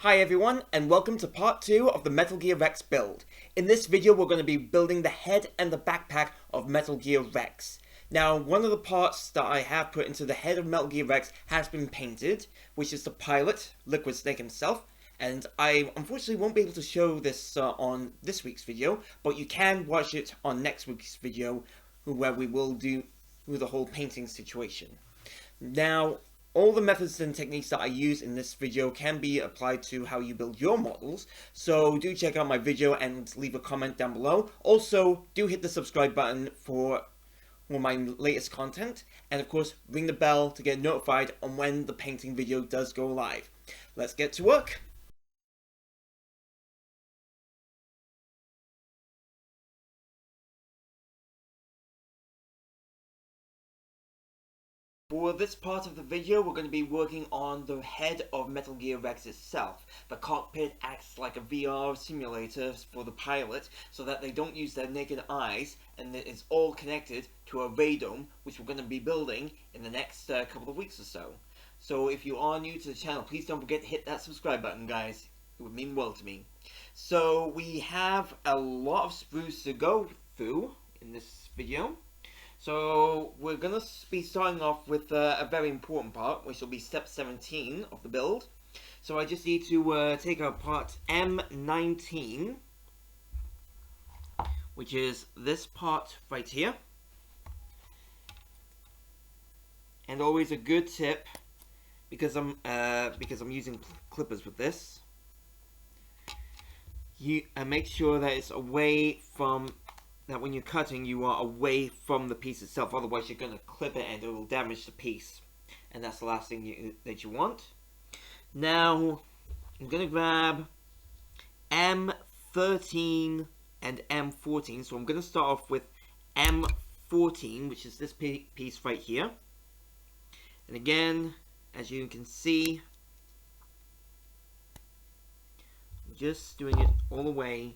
Hi everyone, and welcome to part 2 of the Metal Gear Rex build. In this video we're going to be building the head and the backpack of Metal Gear Rex. Now, one of the parts that I have put into the head of Metal Gear Rex has been painted, which is the pilot, Liquid Snake himself, and I unfortunately won't be able to show this on this week's video, but you can watch it on next week's video, where we will do the whole painting situation. Now, all the methods and techniques that I use in this video can be applied to how you build your models, so do check out my video and leave a comment down below. Also, do hit the subscribe button for my latest content, and of course, ring the bell to get notified on when the painting video does go live. Let's get to work! For this part of the video, we're going to be working on the head of Metal Gear Rex itself. The cockpit acts like a VR simulator for the pilot, so that they don't use their naked eyes, and it is all connected to a radome, which we're going to be building in the next couple of weeks or so. So if you are new to the channel, please don't forget to hit that subscribe button, guys. It would mean well to me. So we have a lot of sprues to go through in this video. So we're going to be starting off with a very important part, which will be step 17 of the build. So I just need to take apart M13, which is this part right here. And always a good tip, because I'm using clippers with this, you make sure that it's away from, that when you're cutting, you are away from the piece itself. Otherwise, you're going to clip it and it will damage the piece. And that's the last thing that you want. Now, I'm going to grab M13 and M14. So I'm going to start off with M14, which is this piece right here. And again, as you can see, I'm just doing it all the way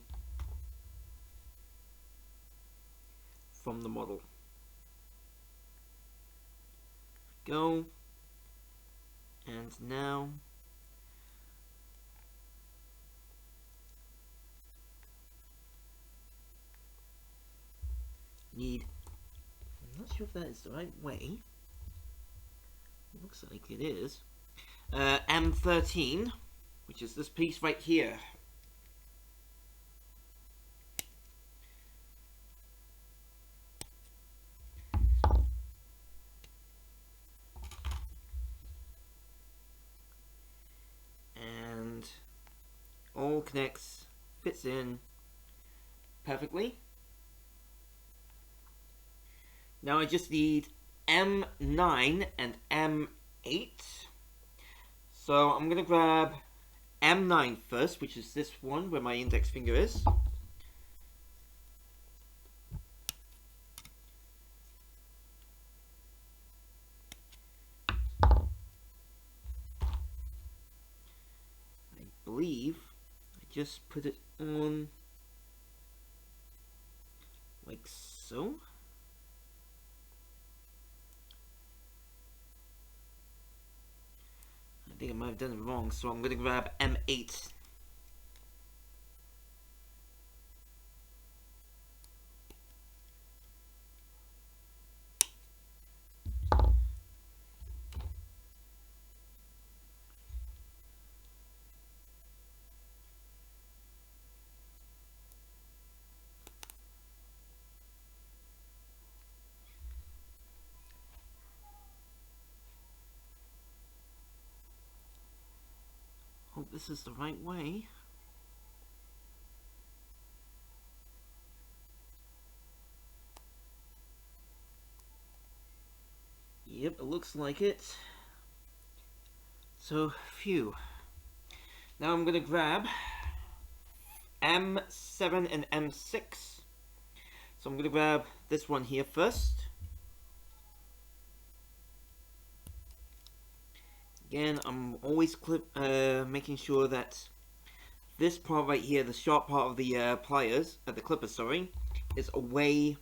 from the model. Go. And now I'm not sure if that is the right way. It looks like it is. M13, which is this piece right here. All connects, fits in perfectly. Now I just need M9 and M8. So I'm going to grab M9 first, which is this one where my index finger is. I believe just put it on like so. I think I might have done it wrong, so I'm going to grab M8. Hope this is the right way. Yep, it looks like it. So, phew. Now I'm gonna grab M7 and M6. So I'm gonna grab this one here first. Again, I'm always making sure that this part right here, the sharp part of the pliers, the clippers, sorry, is away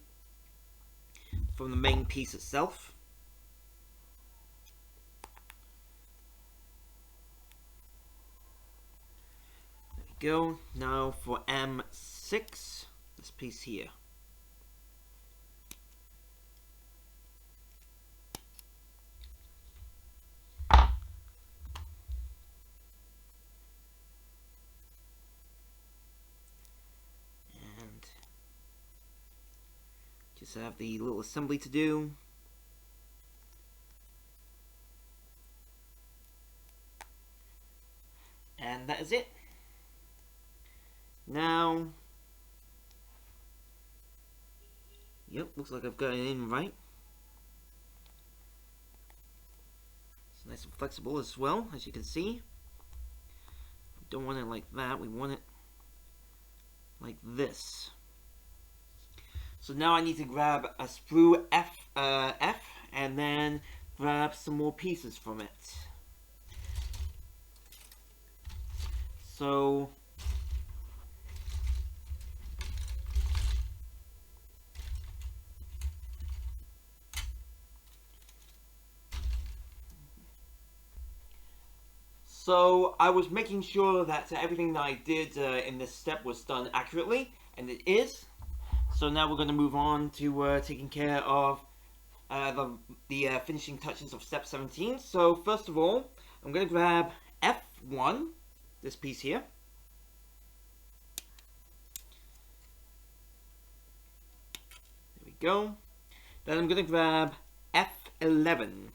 from the main piece itself. go. Now for M6, this piece here. And just have the little assembly to do. And that is it. Now, yep, looks like I've got it in right. It's nice and flexible as well, as you can see. We don't want it like that, we want it like this. So now I need to grab a sprue F, and then grab some more pieces from it. So I was making sure that everything that I did in this step was done accurately, and it is. So now we're going to move on to taking care of the finishing touches of step 17. So first of all, I'm going to grab F1, this piece here. There we go. Then I'm going to grab F11,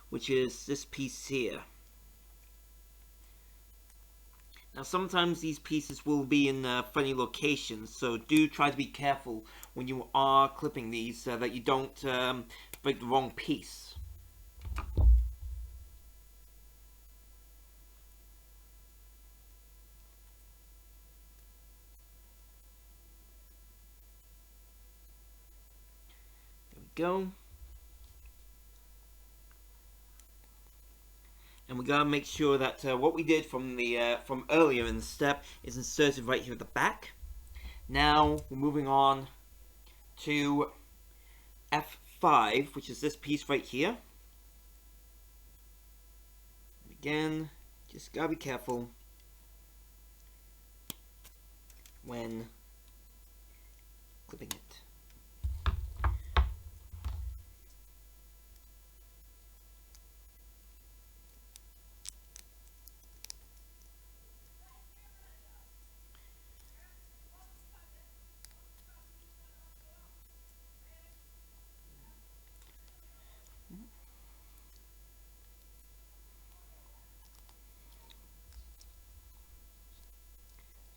which is this piece here. Now sometimes these pieces will be in funny locations, so do try to be careful when you are clipping these so that you don't break the wrong piece. There we go. And we gotta make sure that what we did from the from earlier in the step is inserted right here at the back. Now we're moving on to F5, which is this piece right here. Again, just gotta be careful when clipping it.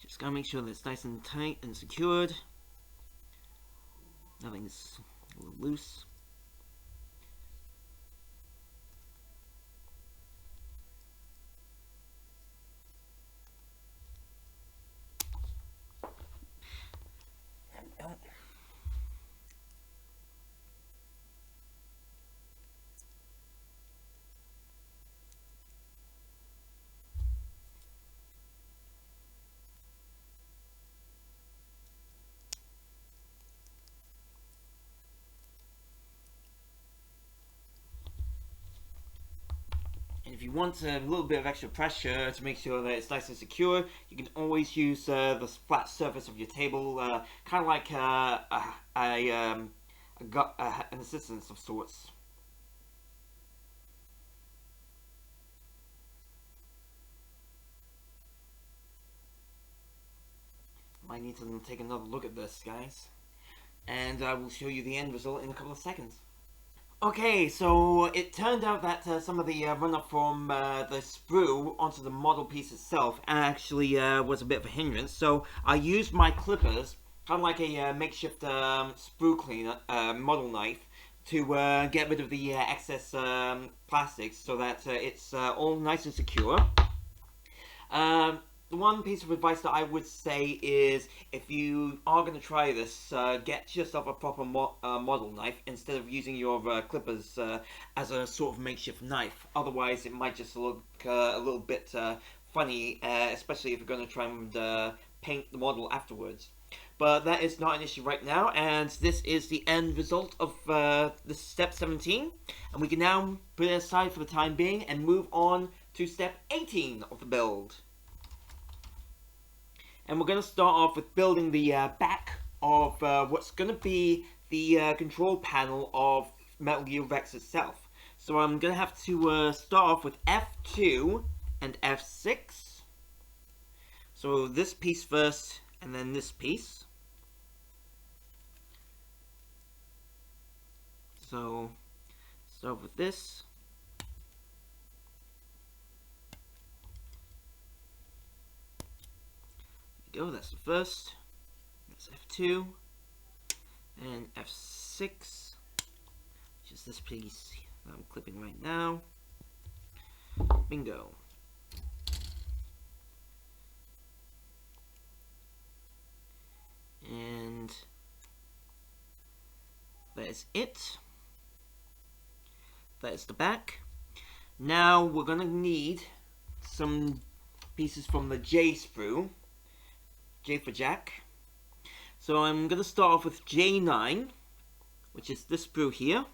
Just gotta make sure that it's nice and tight and secured. Nothing's a little loose. And if you want a little bit of extra pressure to make sure that it's nice and secure, you can always use the flat surface of your table, kind of like an assistance of sorts. Might need to take another look at this, guys, and I will show you the end result in a couple of seconds. Okay, so it turned out that some of the runoff from the sprue onto the model piece itself actually was a bit of a hindrance. So I used my clippers, kind of like a makeshift sprue cleaner, model knife, to get rid of the excess plastics so that it's all nice and secure. The one piece of advice that I would say is, if you are going to try this, get yourself a proper model knife instead of using your clippers as a sort of makeshift knife. Otherwise, it might just look a little bit funny, especially if you're going to try and paint the model afterwards. But that is not an issue right now, and this is the end result of this step 17. And we can now put it aside for the time being and move on to step 18 of the build. And we're going to start off with building the back of what's going to be the control panel of Metal Gear Rex itself. So I'm going to have to start off with F2 and F6. So this piece first, and then this piece. So start with this. There we go, that's the first. That's F2. And F6, which is this piece that I'm clipping right now. Bingo. And that is it. That is the back. Now we're gonna need some pieces from the J sprue. J for Jack. So I'm gonna start off with J9, which is this sprue here.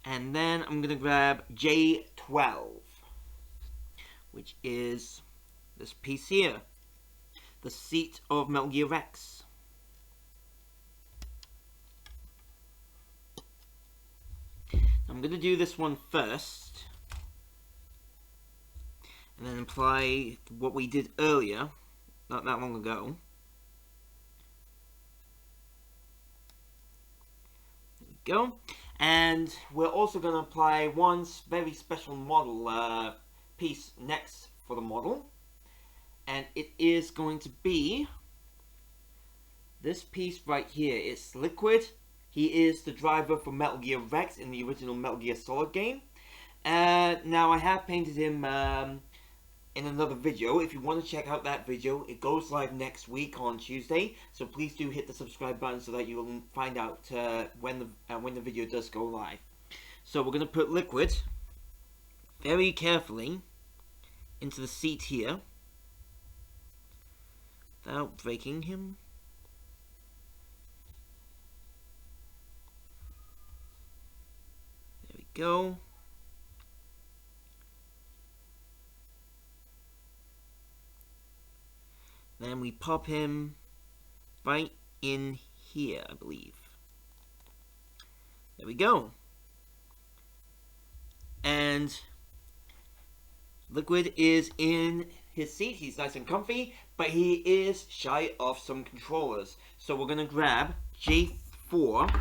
And then I'm gonna grab J12, which is this piece here, the seat of Metal Gear Rex. I'm gonna do this one first, and then apply what we did earlier, not that long ago. There we go. And we're also going to apply one very special model piece next for the model. And it is going to be this piece right here. It's Liquid. He is the driver for Metal Gear Rex in the original Metal Gear Solid game. Now I have painted him in another video. If you want to check out that video, it goes live next week on Tuesday. So please do hit the subscribe button so that you will find out when the video does go live. So we're going to put Liquid very carefully into the seat here without breaking him. There we go. Then we pop him right in here, I believe. There we go. And Liquid is in his seat. He's nice and comfy, but he is shy of some controllers. So we're going to grab J4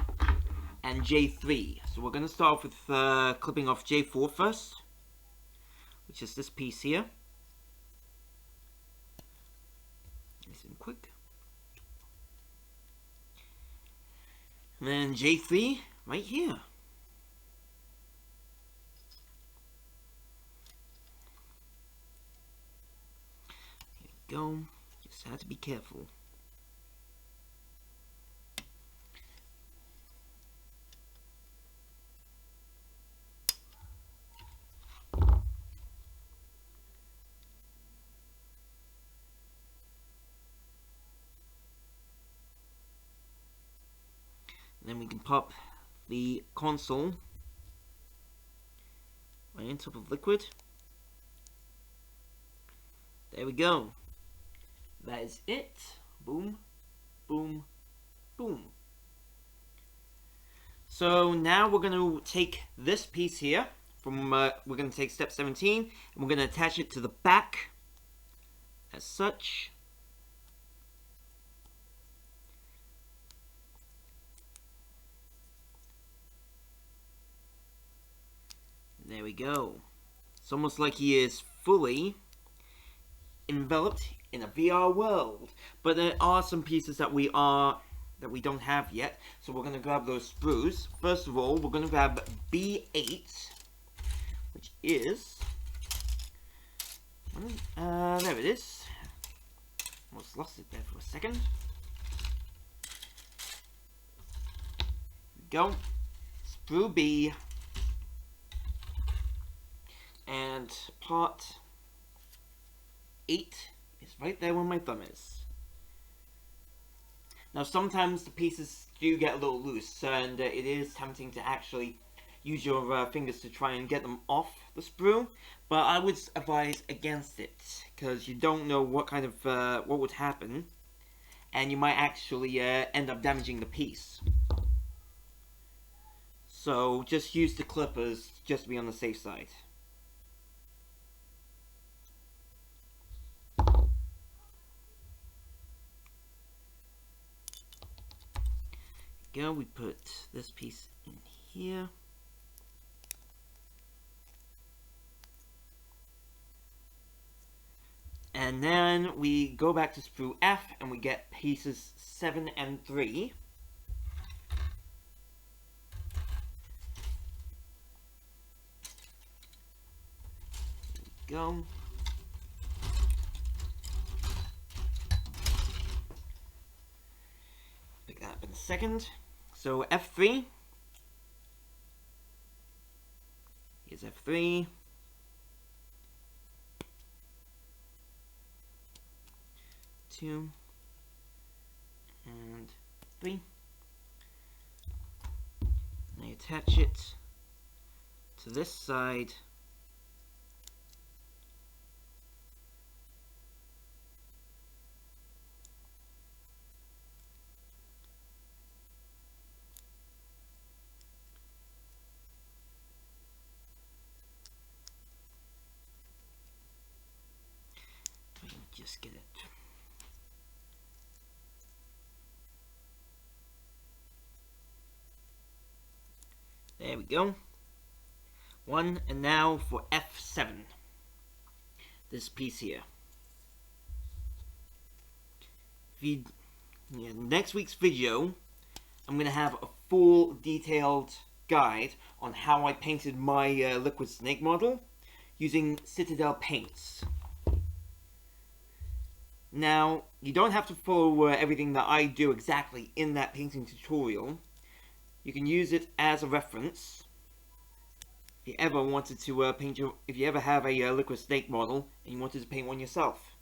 and J3. So we're going to start off with clipping off J4 first, which is this piece here. Nice and quick. And then J3 right here. Here we go. Just have to be careful. Then we can pop the console right on top of Liquid. There we go. That is it. Boom, boom, boom. So now we're going to take this piece here from we're going to take step 17 and we're going to attach it to the back as such. There we go. It's almost like he is fully enveloped in a VR world. But there are some pieces that we don't have yet. So we're going to grab those sprues. First of all, we're going to grab B8, which is there it is. Almost lost it there for a second. There we go. Sprue B. And part 8 is right there where my thumb is. Now sometimes the pieces do get a little loose, and it is tempting to actually use your fingers to try and get them off the sprue, but I would advise against it, because you don't know what kind of, what would happen, and you might actually end up damaging the piece. So just use the clippers just to be on the safe side. Go, we put this piece in here. And then we go back to sprue F and we get pieces 7 and 3. Go. Pick that up in a second. So F3. Here's F3. 2 and 3. Now you attach it to this side. Just get it. There we go. 1, and now for F7. This piece here. Next week's video, I'm going to have a full detailed guide on how I painted my liquid snake model using Citadel paints. Now, you don't have to follow everything that I do exactly in that painting tutorial. You can use it as a reference if you ever wanted to if you ever have a liquid snake model and you wanted to paint one yourself.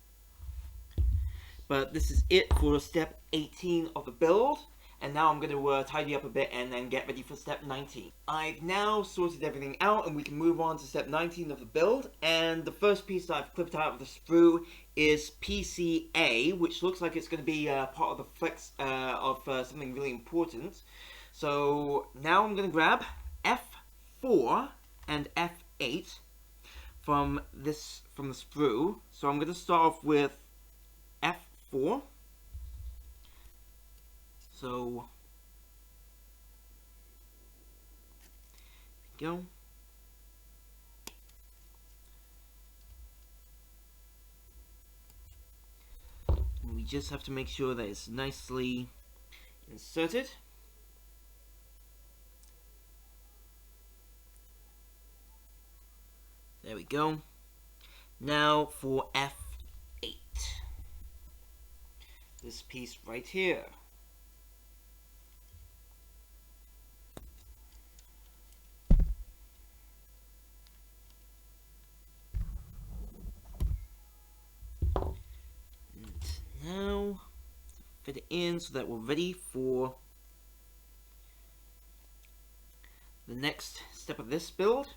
But this is it for step 18 of the build, and now I'm going to tidy up a bit and then get ready for step 19. I've now sorted everything out and we can move on to step 19 of the build, and the first piece that I've clipped out of the sprue is PCA, which looks like it's going to be part of the flex of something really important. So now I'm going to grab F4 and F8 from the sprue. So I'm going to start off with F4. So there we go. And we just have to make sure that it's nicely inserted. There we go. Now for F8. This piece right here. And now fit it in so that we're ready for the next step of this build.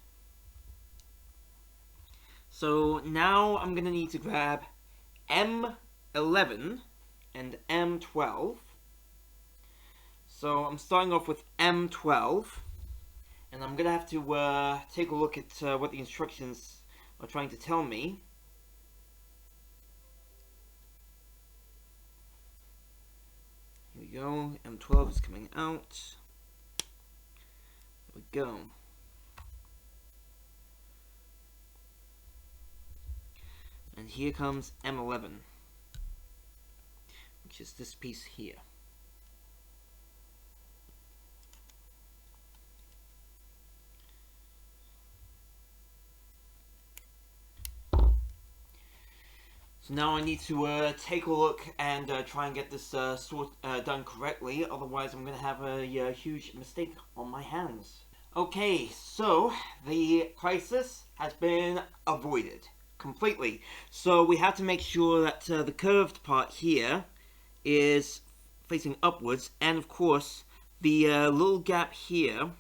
So now I'm going to need to grab M11 and M12. So I'm starting off with M12, and I'm going to have to take a look at what the instructions are trying to tell me. Here we go, M12 is coming out. There we go. And here comes M11, which is this piece here. So now I need to take a look and try and get this done correctly, otherwise I'm going to have a huge mistake on my hands. Okay, so the crisis has been avoided completely. So we have to make sure that the curved part here is facing upwards, and of course the little gap here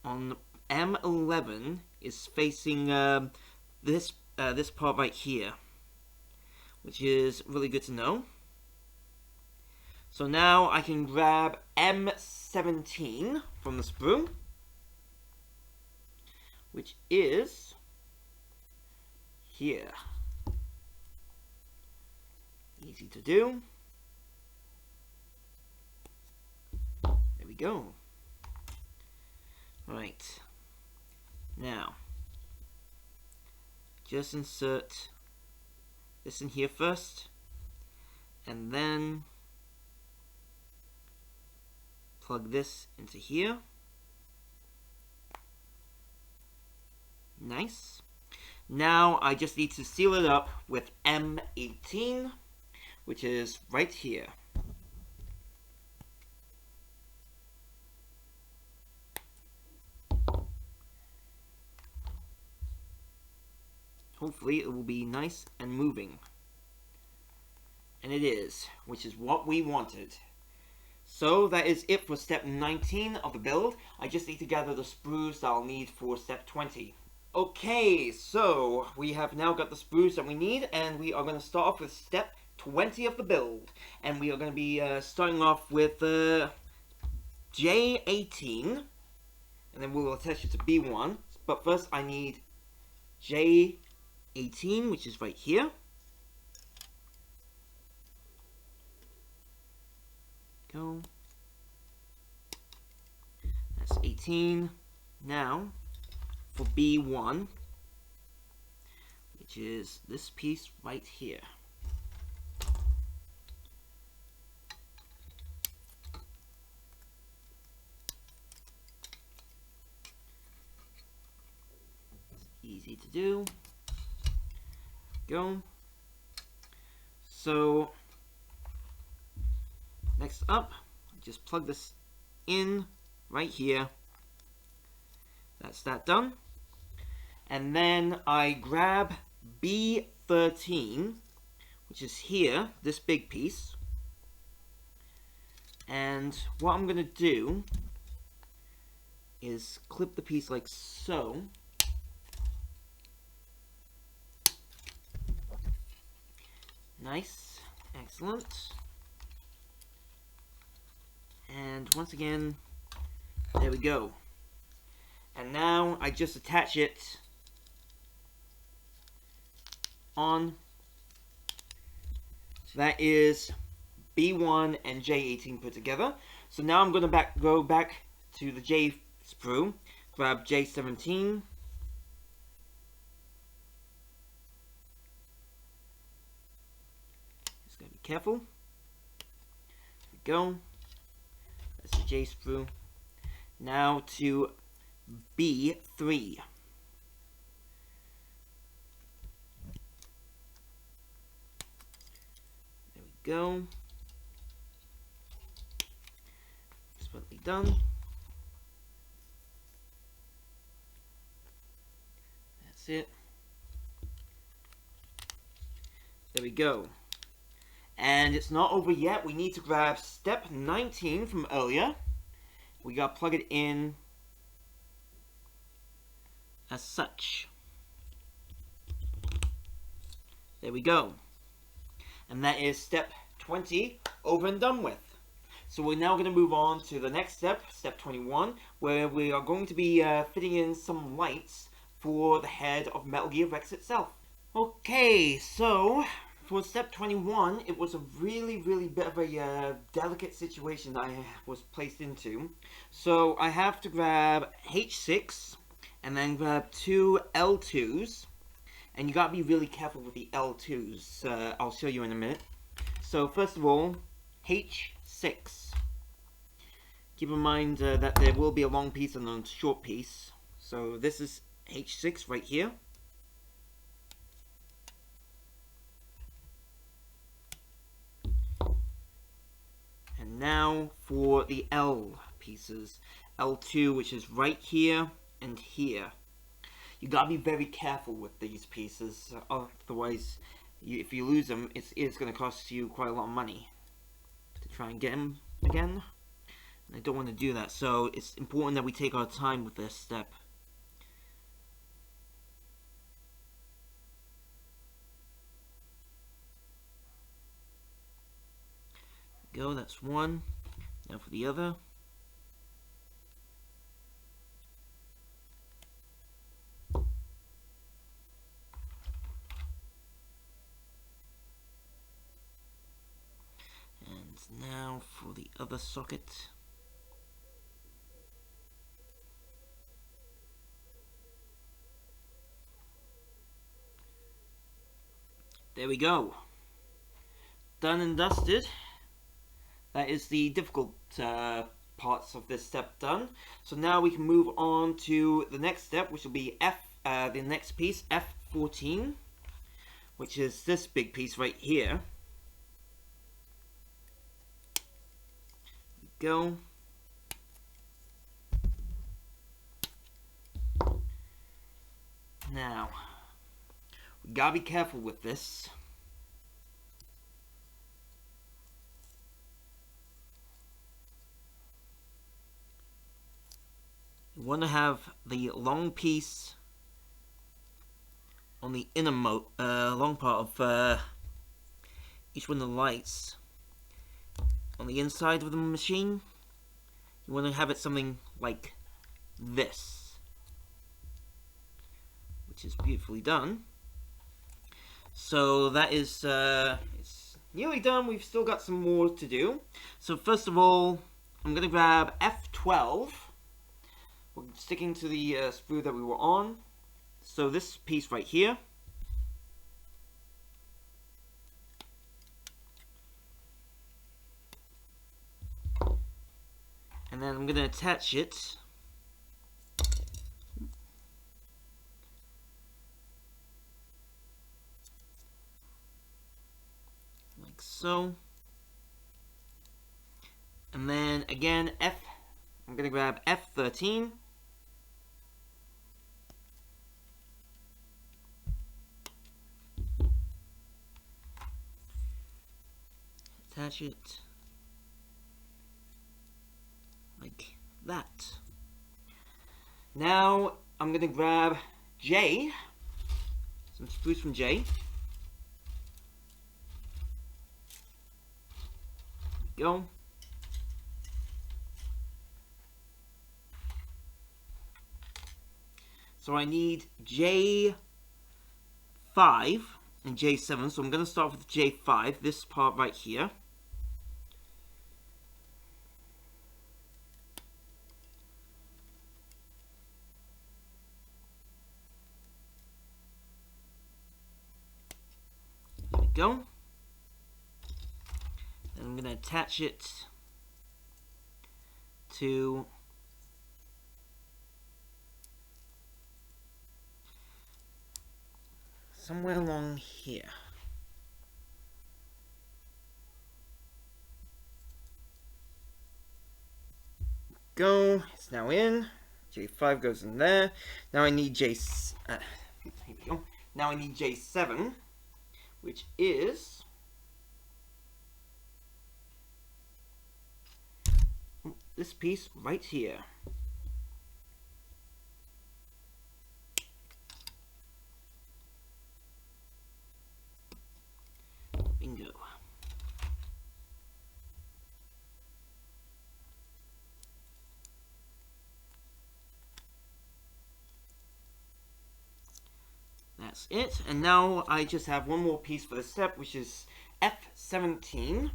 on M11 is facing this part right here, which is really good to know. So now I can grab M17 from the sprue, which is here. Easy to do. There we go. Right. Now, just insert this in here first, and then plug this into here. Nice. Now I just need to seal it up with M18, which is right here. Hopefully it will be nice and moving. And it is, which is what we wanted. So that is it for step 19 of the build. I just need to gather the sprues that I'll need for step 20. Okay, so we have now got the sprues that we need, and we are going to start off with step 20 of the build. And we are going to be starting off with J18, and then we will attach it to B1. But first I need J18, which is right here. Go. That's 18. Now for B1, which is this piece right here. Easy to do. Go. So next up, just plug this in right here. That's that done. And then I grab B13, which is here, this big piece. And what I'm going to do is clip the piece like so. Nice. Excellent. And once again, there we go. And now I just attach it on. So that is B1 and J18 put together. So now I'm going to go back to the J sprue, grab J17. Just gotta be careful. There we go. That's the J sprue. Now to B3. There we go. Expertly done. That's it. There we go. And it's not over yet. We need to grab step 19 from earlier. We gotta plug it in as such. There we go. And that is step 20 over and done with. So we're now going to move on to the next step, step 21, where we are going to be fitting in some lights for the head of Metal Gear Rex itself. Okay, so for step 21, it was a really bit of a delicate situation that I was placed into. So I have to grab H6 and then grab two L2s. And you gotta be really careful with the L2s. I'll show you in a minute. So first of all, H6. Keep in mind that there will be a long piece and a short piece. So this is H6 right here. And now for the L pieces. L2, which is right here and here. You gotta be very careful with these pieces, otherwise if you lose them, it's going to cost you quite a lot of money try and get him again. I don't want to do that, so it's important that we take our time with this step. Go, that's one. Now for the other. And now for the other socket. There we go. Done and dusted. That is the difficult parts of this step done. So now we can move on to the next step, which will be the next piece, F14, which is this big piece right here. Go. Now, we gotta be careful with this. You want to have the long piece on the inner long part of each one of the lights. On the inside of the machine, you want to have it something like this, which is beautifully done. So that is it's nearly done. We've still got some more to do. So first of all, I'm going to grab F12. We're sticking to the sprue that we were on. So this piece right here. And then I'm going to attach it like so. And then again, I'm going to grab F13. Attach it like that. Now I'm going to grab J, some spruce from J. Go. So I need J5 and J7, so I'm going to start with J5, this part right here. There we go. Then I'm going to attach it to somewhere along here. Go. It's now in. J5 goes in there. Now I need here we go. Now I need J7, which is this piece right here. Bingo. That's it. And now I just have one more piece for the step, which is F17.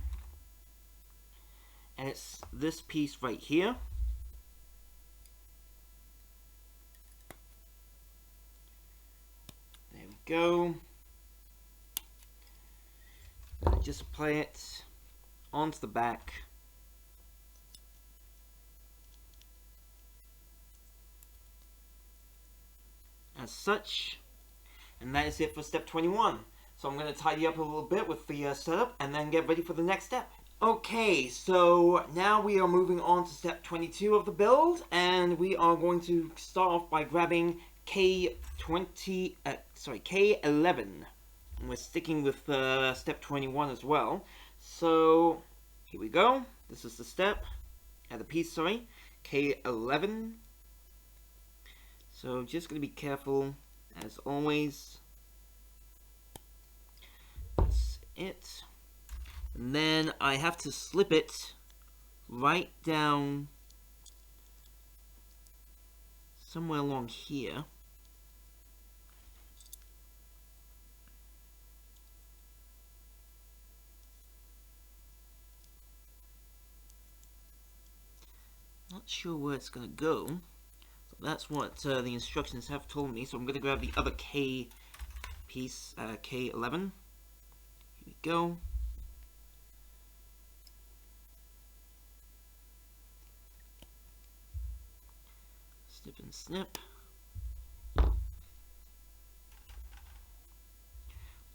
And it's this piece right here. There we go. Just apply it onto the back. As such. And that is it for step 21. So I'm going to tidy up a little bit with the setup and then get ready for the next step. Okay, so now we are moving on to step 22 of the build, and we are going to start off by grabbing K11. And we're sticking with step 21 as well. So Here we go. This is the step, the piece, sorry, K11. So just going to be careful, as always. That's it. And then I have to slip it right down somewhere along here. Not sure where it's going to go. So that's what the instructions have told me. So I'm going to grab the other K piece, K11. Here we go. Snip and snip.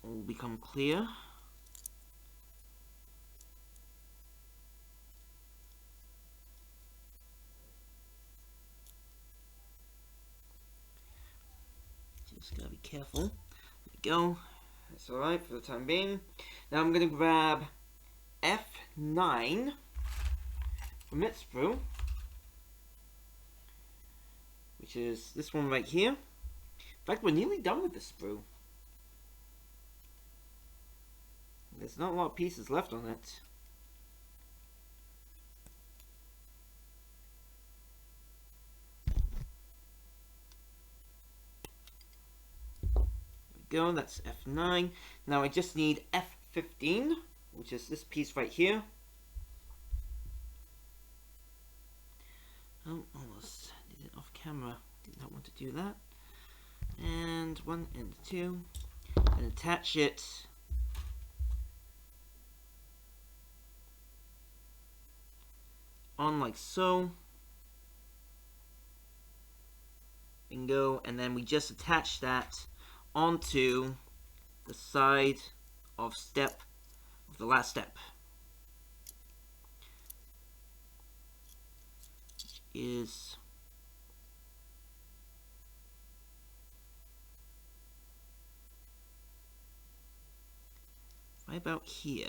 All become clear. Just gotta be careful. There we go. That's alright for the time being. Now I'm gonna grab F9 from its sprue, which is this one right here. In fact, we're nearly done with this sprue. There's not a lot of pieces left on it. Go, that's F9. Now I just need F15, which is this piece right here. Oh, almost did it off camera. Did not want to do that. And 1 and 2, and attach it on like so. Bingo, and then we just attach that onto the side of the last step, which is right about here.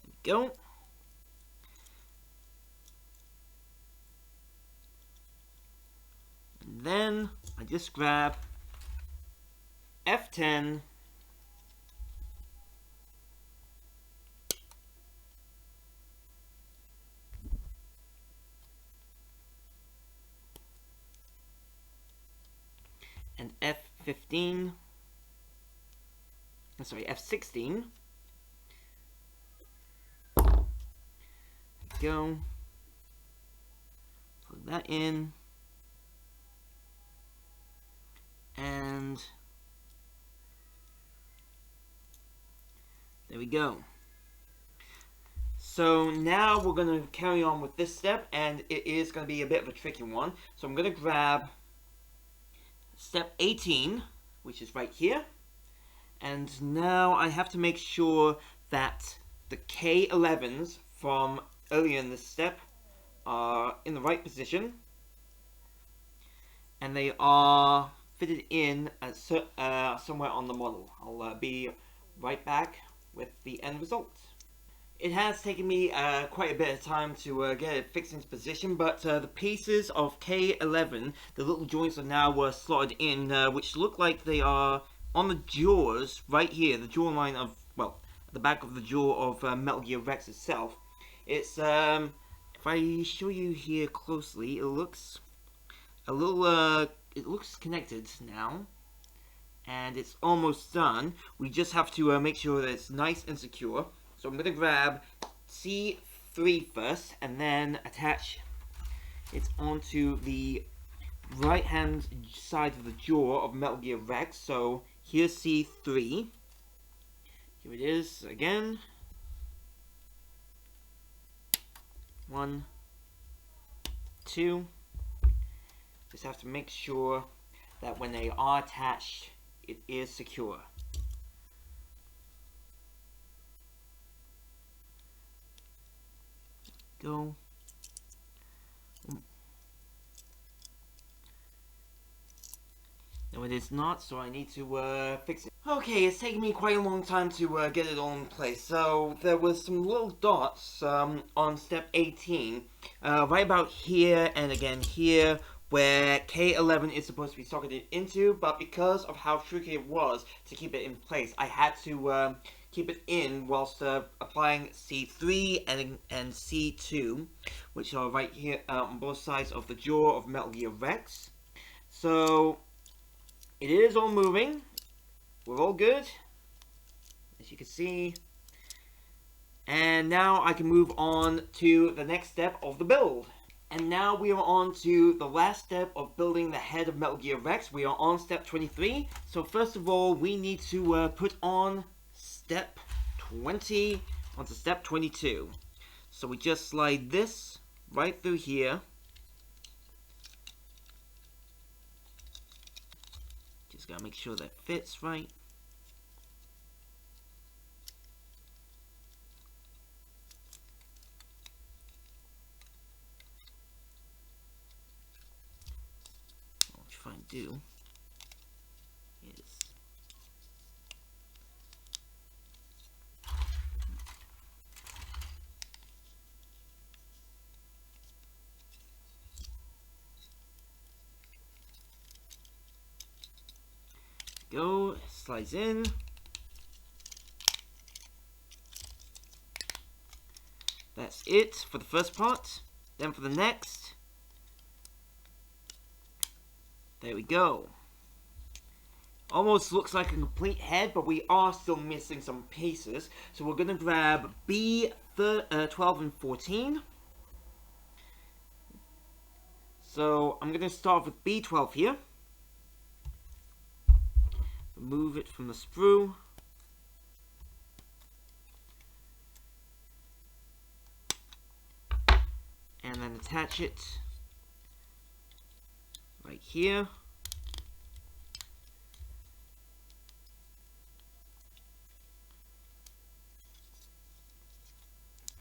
There we go. And then I just grab F10, and F15, sorry, F16. Go. Plug that in. And there we go. So now we're going to carry on with this step, and it is going to be a bit of a tricky one. So I'm going to grab step 18, which is right here. And now I have to make sure that the K11s from earlier in this step are in the right position. And they are fitted in somewhere on the model. I'll be right back with the end result. It has taken me quite a bit of time to get it fixed into position, but the pieces of K11, the little joints are now slotted in, which look like they are on the jaws right here, the jawline of, well, the back of the jaw of Metal Gear Rex itself. It's, if I show you here closely, it looks a little, it looks connected now, and it's almost done. We just have to make sure that it's nice and secure. So I'm going to grab C3 first, and then attach it onto the right hand side of the jaw of Metal Gear Rex. So here's C3. Here it is again. 1, 2. Just have to make sure that when they are attached, it is secure. Go. Now No, it is not, so I need to fix it. Okay, it's taken me quite a long time to get it all in place. So there was some little dots on step 18, right about here and again here, where K11 is supposed to be socketed into, but because of how tricky it was to keep it in place, I had to keep it in whilst applying C3 and C2, which are right here on both sides of the jaw of Metal Gear Rex. So it is all moving. We're all good, as you can see. And now I can move on to the next step of the build. And now we are on to the last step of building the head of Metal Gear Rex. We are on step 23. So first of all, we need to put on step 20 onto step 22. So we just slide this right through here. Just gotta make sure that fits right. What I'll try and do is go, slides in. That's it for the first part. Then for the next, there we go. Almost looks like a complete head, but we are still missing some pieces. So we're gonna grab B12 and 14. So I'm gonna start with B12 here. Remove it from the sprue. And then attach it right here.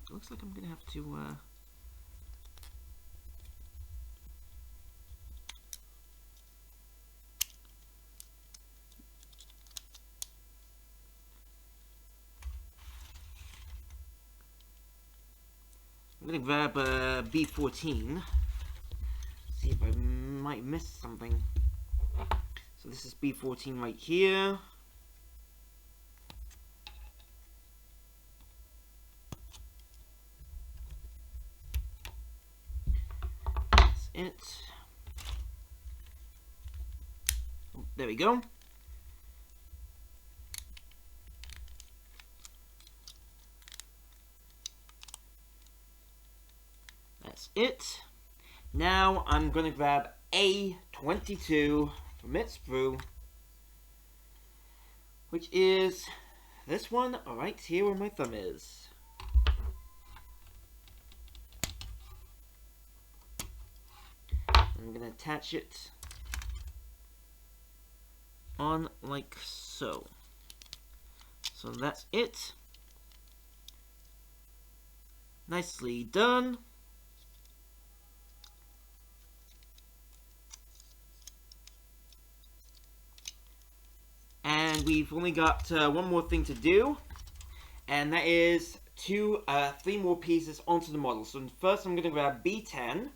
Looks like I'm gonna have to I'm gonna grab B14, see if I might miss something. So this is B14 right here. That's it. Oh, there we go. That's it. Now I'm going to grab A22 from its sprue, which is this one right here where my thumb is. I'm going to attach it on like so. So that's it. Nicely done. And we've only got one more thing to do, and that is three more pieces onto the model. So first I'm going to grab B10.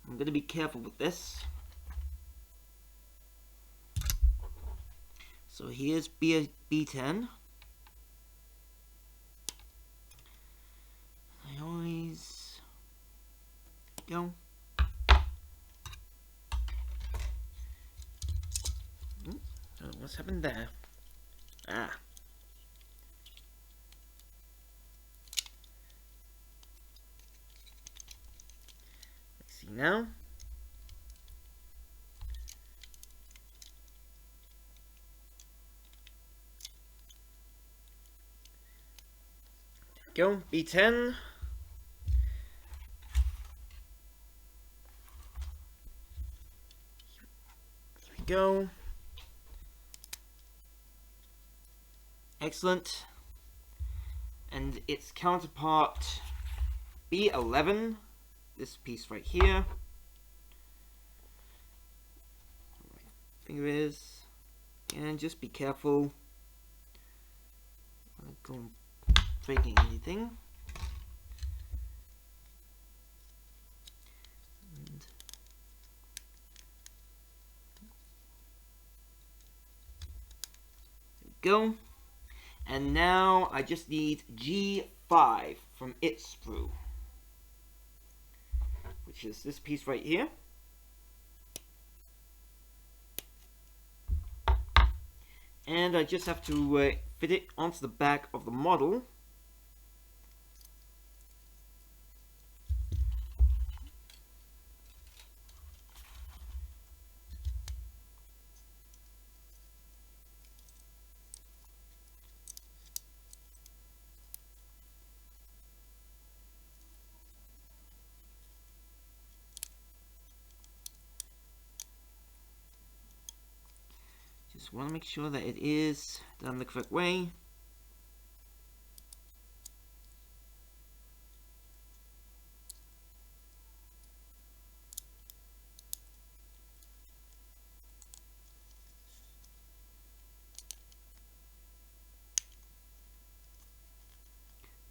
I'm going to be careful with this. So here's B10. I always go. What's happened there? Ah. Let's see now. There we go, B10. Here we go. Excellent. And its counterpart B11, this piece right here. Right finger is. And just be careful. I'm not going breaking anything. And there we go. And now I just need G5 from its sprue, which is this piece right here. And I just have to fit it onto the back of the model. Just want to make sure that it is done the correct way.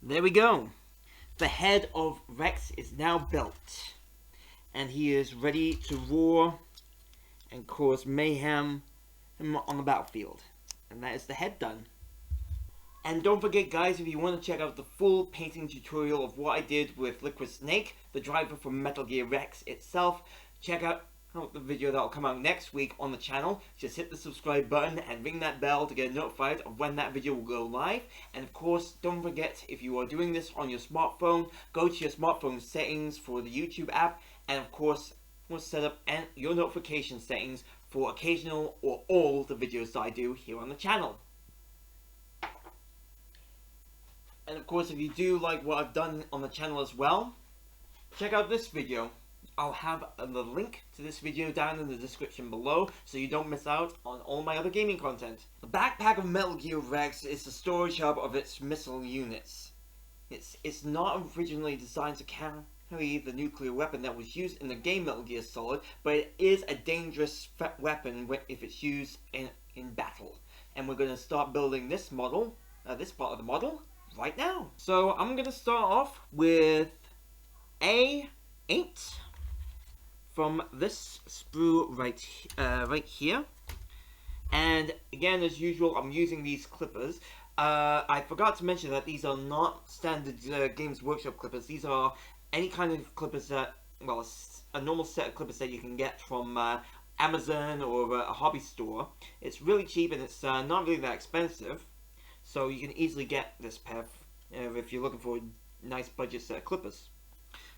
There we go. The head of Rex is now built, and he is ready to roar and cause mayhem on the battlefield. And that is the head done. And don't forget, guys, if you want to check out the full painting tutorial of what I did with Liquid Snake, the driver from Metal Gear Rex itself, check out the video that will come out next week on the channel. Just hit the subscribe button and ring that bell to get notified of when that video will go live. And of course, don't forget, if you are doing this on your smartphone, go to your smartphone settings for the YouTube app, and of course, we'll set up your notification settings for occasional or all the videos that I do here on the channel. And of course, if you do like what I've done on the channel as well, check out this video. I'll have the link to this video down in the description below, so you don't miss out on all my other gaming content. The backpack of Metal Gear Rex is the storage hub of its missile units. It's not originally designed to carry the nuclear weapon that was used in the game Metal Gear Solid, but it is a dangerous weapon if it's used in battle. And we're going to start building this model, this part of the model, right now. So I'm going to start off with A8 from this sprue right here. And again, as usual, I'm using these clippers. I forgot to mention that these are not standard Games Workshop clippers. These are any kind of clippers that, well, a normal set of clippers that you can get from Amazon or a hobby store. It's really cheap and it's not really that expensive. So you can easily get this pair if you're looking for a nice budget set of clippers.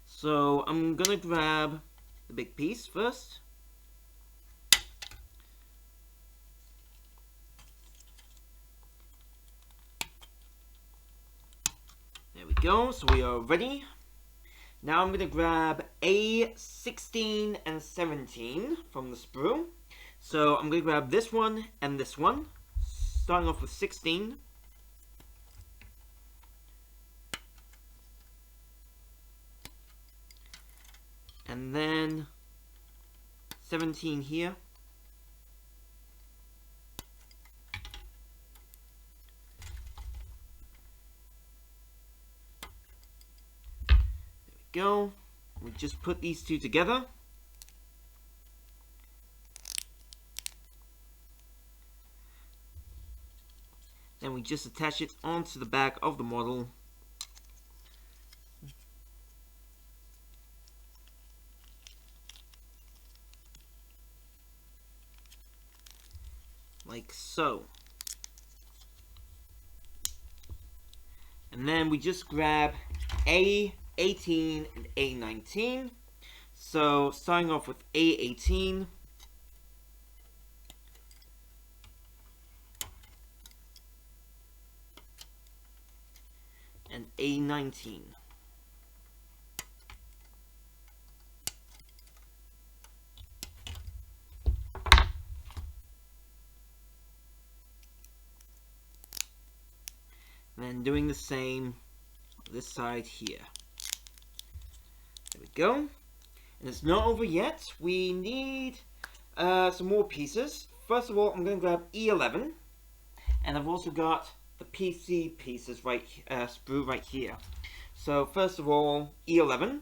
So I'm gonna grab the big piece first. There we go, so we are ready. Now I'm going to grab A16 and 17 from the sprue. So I'm going to grab this one and this one, starting off with 16. And then 17 here. Go. We just put these two together. Then we just attach it onto the back of the model. Like so. And then we just grab A18 and A19. So starting off with A18. And A19. And then doing the same this side here. There we go. And it's not over yet. We need some more pieces. first of all, I'm going to grab E11, and I've also got the PC pieces right, sprue right here. So first of all, E11.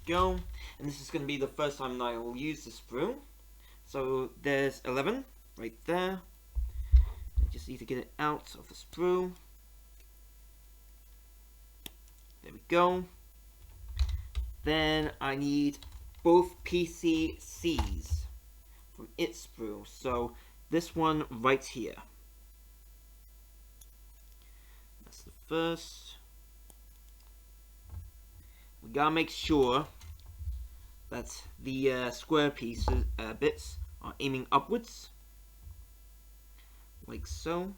Go, and this is going to be the first time that I will use the sprue. So there's 11 right there. I just need to get it out of the sprue. There we go. Then I need both PCCs from its sprue. So this one right here. That's the first. We gotta make sure that the square pieces bits are aiming upwards, like so.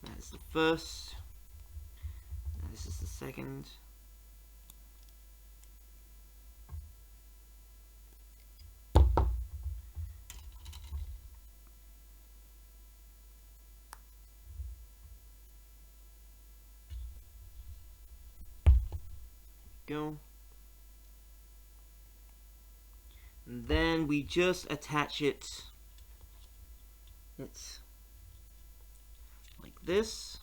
That is the first. And this is the second. Go. And then we just attach it. It's like this.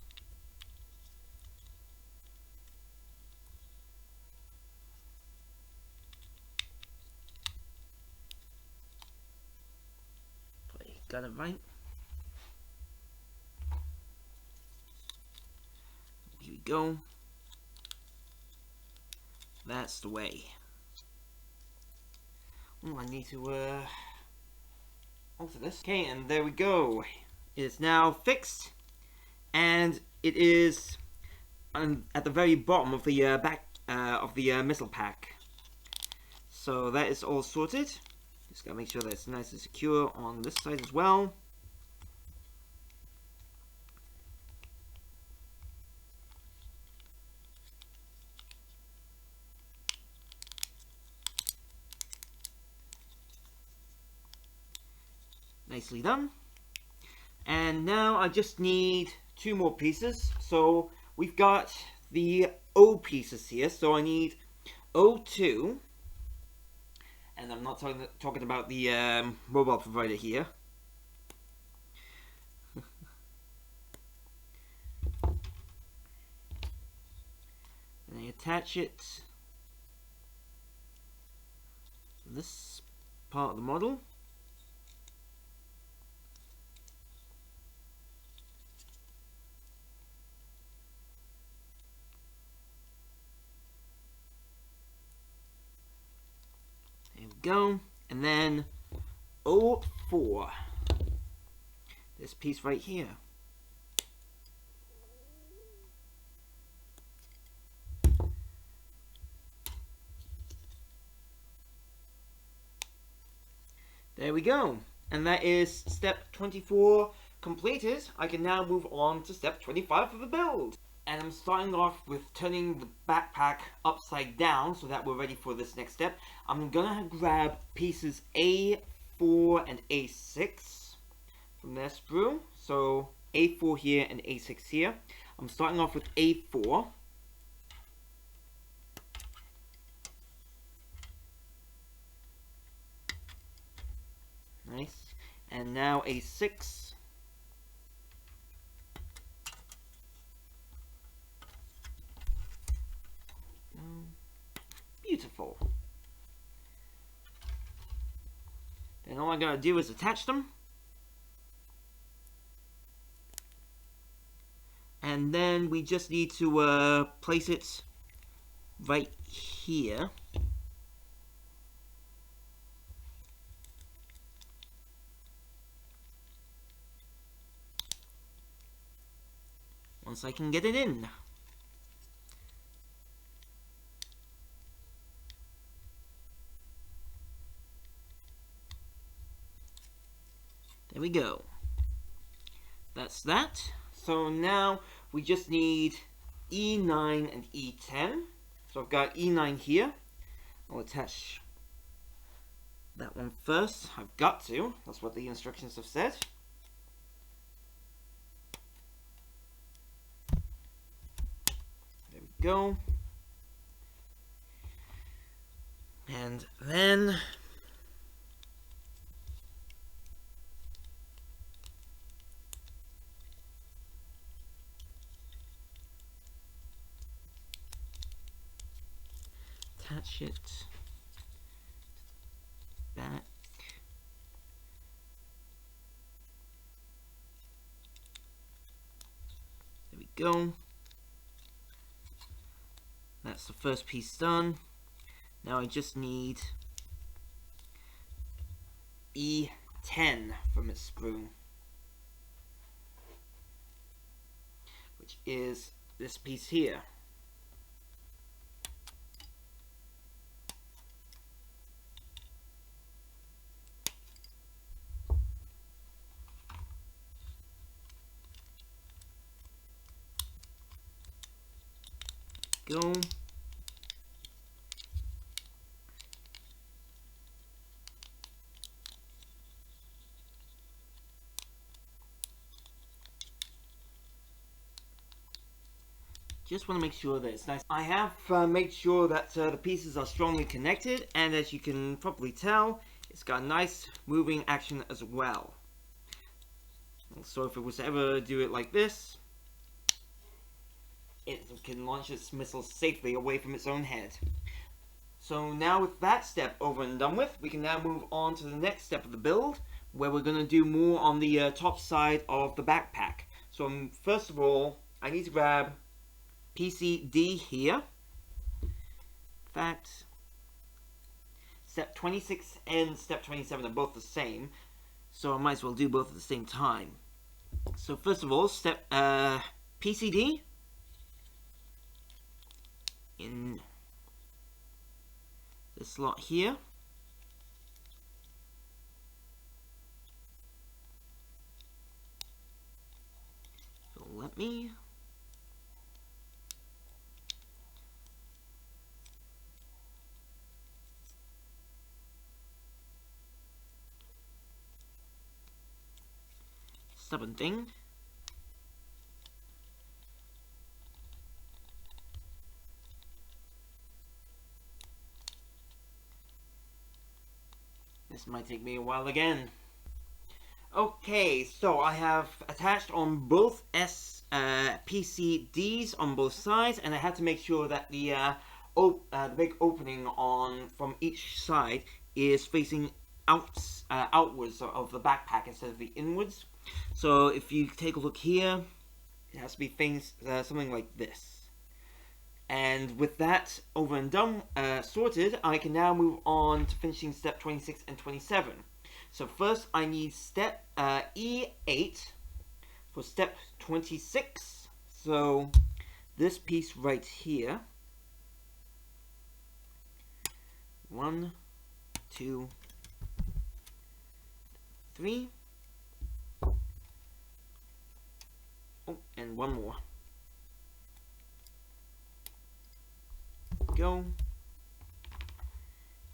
Got it right. Here we go. That's the way. Oh, I need to alter this. Okay, and there we go. It is now fixed, and it is at the very bottom of the back of the missile pack. So that is all sorted. Just gotta make sure that it's nice and secure on this side as well. Nicely done. And now I just need 2 more pieces. So we've got the O pieces here. So I need O2. And I'm not talking about the mobile provider here. And I attach it to this part of the model. There we go. And then O4. This piece right here. There we go. And that is step 24 completed. I can now move on to step 25 of the build. And I'm starting off with turning the backpack upside down so that we're ready for this next step. I'm gonna grab pieces A4 and A6 from their sprue. So A4 here and A6 here. I'm starting off with A4. Nice. And now A6. Beautiful. Then all I gotta do is attach them. And then we just need to place it right here. Once I can get it in. There we go. That's that. So now we just need E9 and E10. So I've got E9 here. I'll attach that one first. I've got to. That's what the instructions have said. There we go. And then attach it back. There we go. That's the first piece done. Now I just need E10 from its sprue, which is this piece here. Go. Just want to make sure that it's nice. I have made sure that the pieces are strongly connected, and as you can probably tell, it's got a nice moving action as well. So if it was to ever do it like this, it can launch its missiles safely away from its own head. So now with that step over and done with, we can now move on to the next step of the build, where we're going to do more on the top side of the backpack. So first of all, I need to grab PCD here. In fact, step 26 and step 27 are both the same, so I might as well do both at the same time. So first of all, step PCD in the slot here. So let me stubborn thing. This might take me a while again. Okay, so I have attached on both PCDs on both sides, and I had to make sure that the big opening from each side is facing outwards of the backpack instead of the inwards. So if you take a look here, it has to be something like this. And with that over and done, sorted, I can now move on to finishing step 26 and 27. So first I need step E8 for step 26. So this piece right here. 1, 2, 3. Oh, and one more. Go.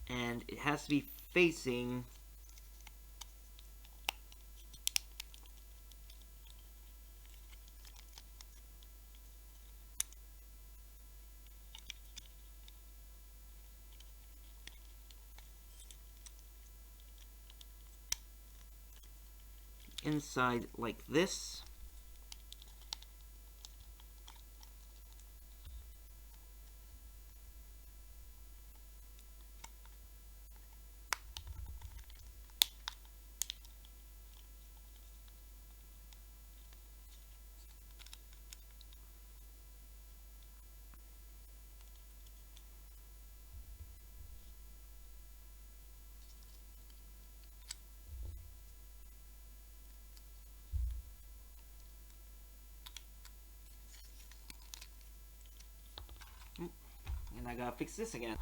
And it has to be facing inside like this. And I gotta fix this again.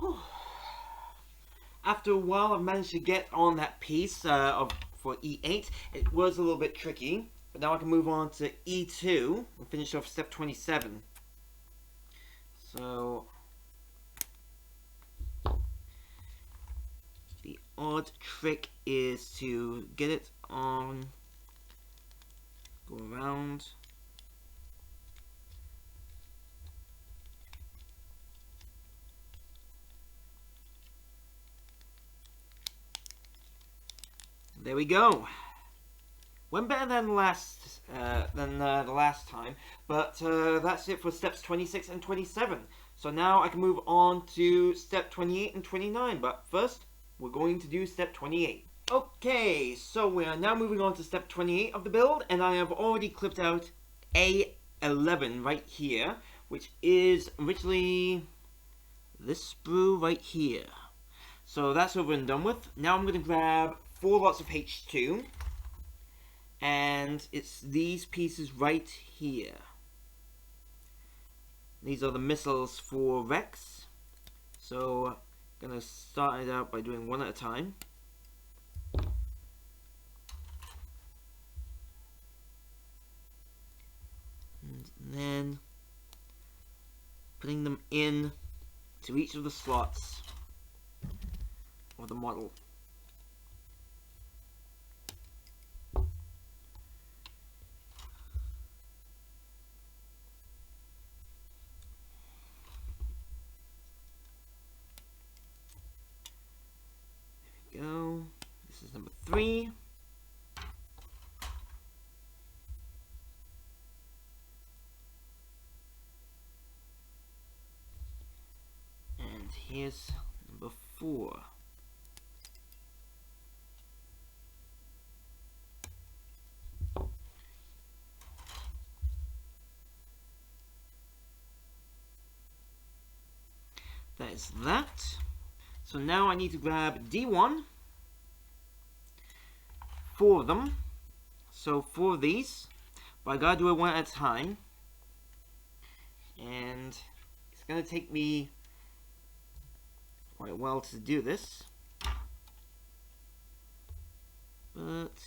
After a while, I managed to get on that piece for E8. It was a little bit tricky, but now I can move on to E2 and finish off step 27. So the odd trick is to get it on, go around. there we go. Went better than the last time, but that's it for steps 26 and 27. So now I can move on to step 28 and 29, but first we're going to do step 28. Okay, so we are now moving on to step 28 of the build, and I have already clipped out A11 right here, which is originally this sprue right here. So that's over and done with. Now I'm going to grab 4 lots of H2, and it's these pieces right here. These are the missiles for Rex. So I'm going to start it out by doing one at a time. And then putting them in to each of the slots of the model. There we go. This is number 3. And here's number 4. That is that. So now I need to grab D1. 4 of them. So 4 of these. But I gotta do it one at a time. And it's gonna take me quite a while to do this. But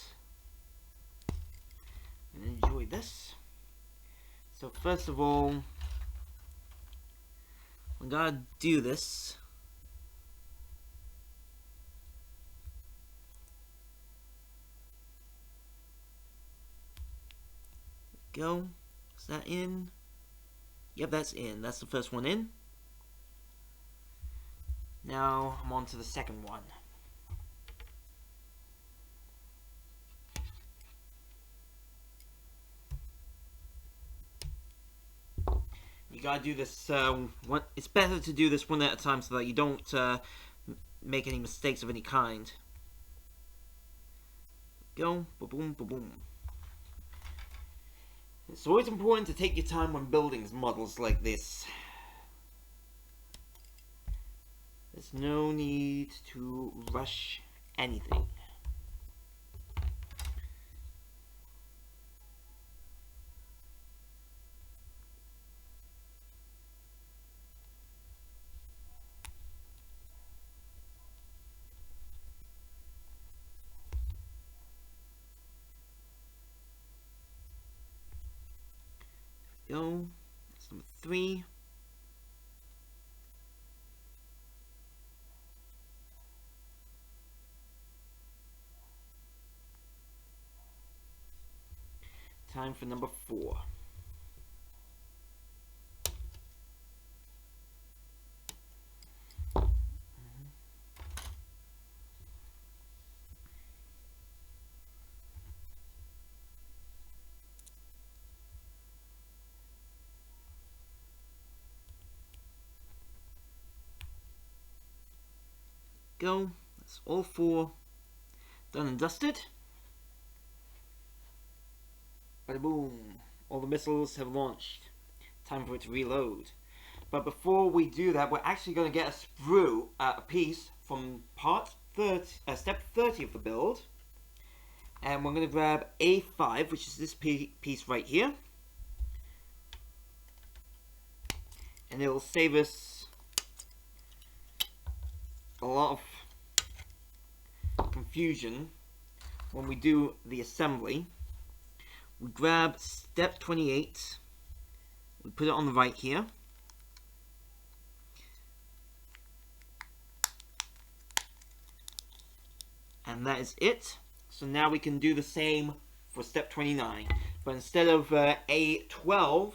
I enjoy this. So first of all, I gotta do this. Go. Is that in? Yep, that's in. That's the first one in. Now I'm on to the second one. You gotta do this one. It's better to do this one at a time so that you don't make any mistakes of any kind. Go. Ba-boom, ba-boom. It's always important to take your time when building models like this. There's no need to rush anything. Go. That's number 3. Time for number 4. Go. That's all 4 done and dusted. Bada boom. All the missiles have launched. Time for it to reload. But before we do that, we're actually going to get a sprue, a piece from step 30 of the build. And we're going to grab A5, which is this piece right here. And it'll save us a lot of confusion when we do the assembly. We grab step 28, we put it on the right here, and that is it. So now we can do the same for step 29, but instead of A11,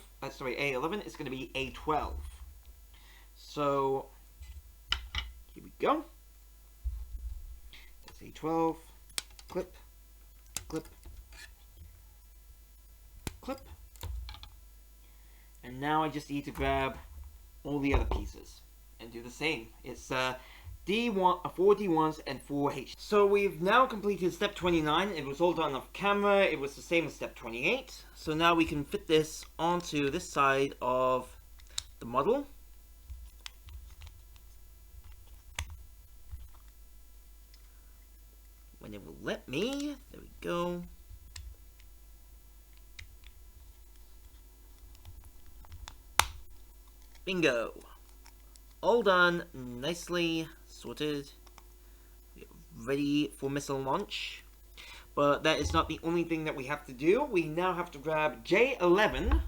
it's going to be A12. So here we go. That's A12, clip, clip, clip. And now I just need to grab all the other pieces and do the same. It's D1, 4 D1s and 4 H. So we've now completed step 29. It was all done off camera. It was the same as step 28. So now we can fit this onto this side of the model. When it will let me. There we go. Bingo. All done. Nicely sorted. Ready for missile launch. But that is not the only thing that we have to do. We now have to grab J11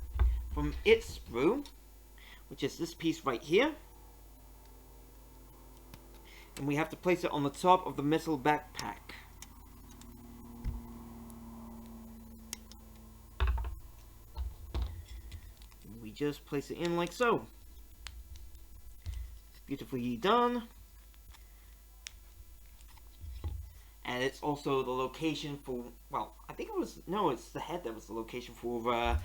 from its sprue, which is this piece right here. And we have to place it on the top of the missile backpack. And we just place it in like so. Beautifully done. And it's also the location for, well, I think it was, no, it's the head that was the location for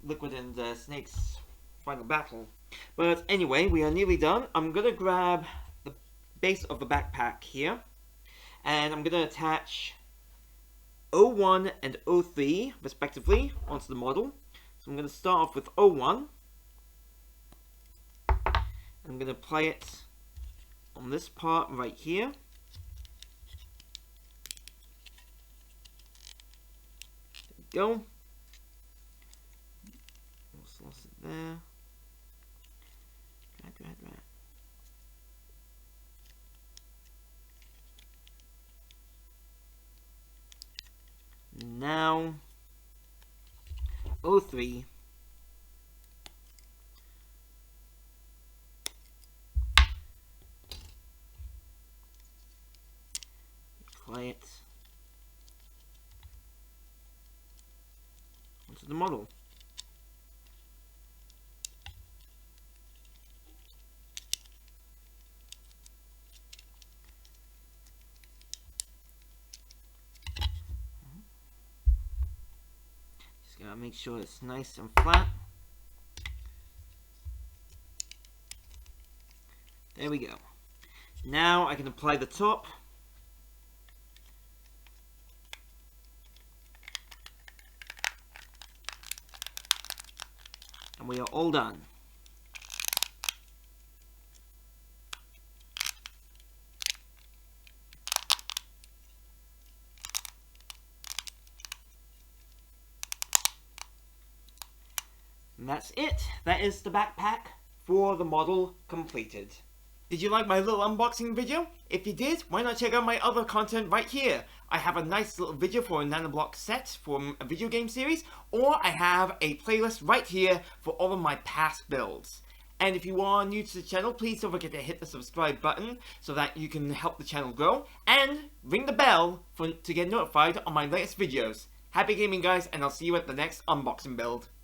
Liquid and Snake's final battle. But anyway, we are nearly done. I'm going to grab the base of the backpack here. And I'm going to attach 01 and 03, respectively, onto the model. So I'm going to start off with 01. I'm going to apply it on this part right here. There we go. Almost lost it there. Drag, drag, drag. Now, 03. Apply it onto the model. Just gotta make sure it's nice and flat. There we go. Now I can apply the top. And we are all done. And that's it. That is the backpack for the model completed. Did you like my little unboxing video? If you did, why not check out my other content right here? I have a nice little video for a nanoblock set from a video game series, or I have a playlist right here for all of my past builds. And if you are new to the channel, please don't forget to hit the subscribe button so that you can help the channel grow, and ring the bell to get notified on my latest videos. Happy gaming, guys, and I'll see you at the next unboxing build.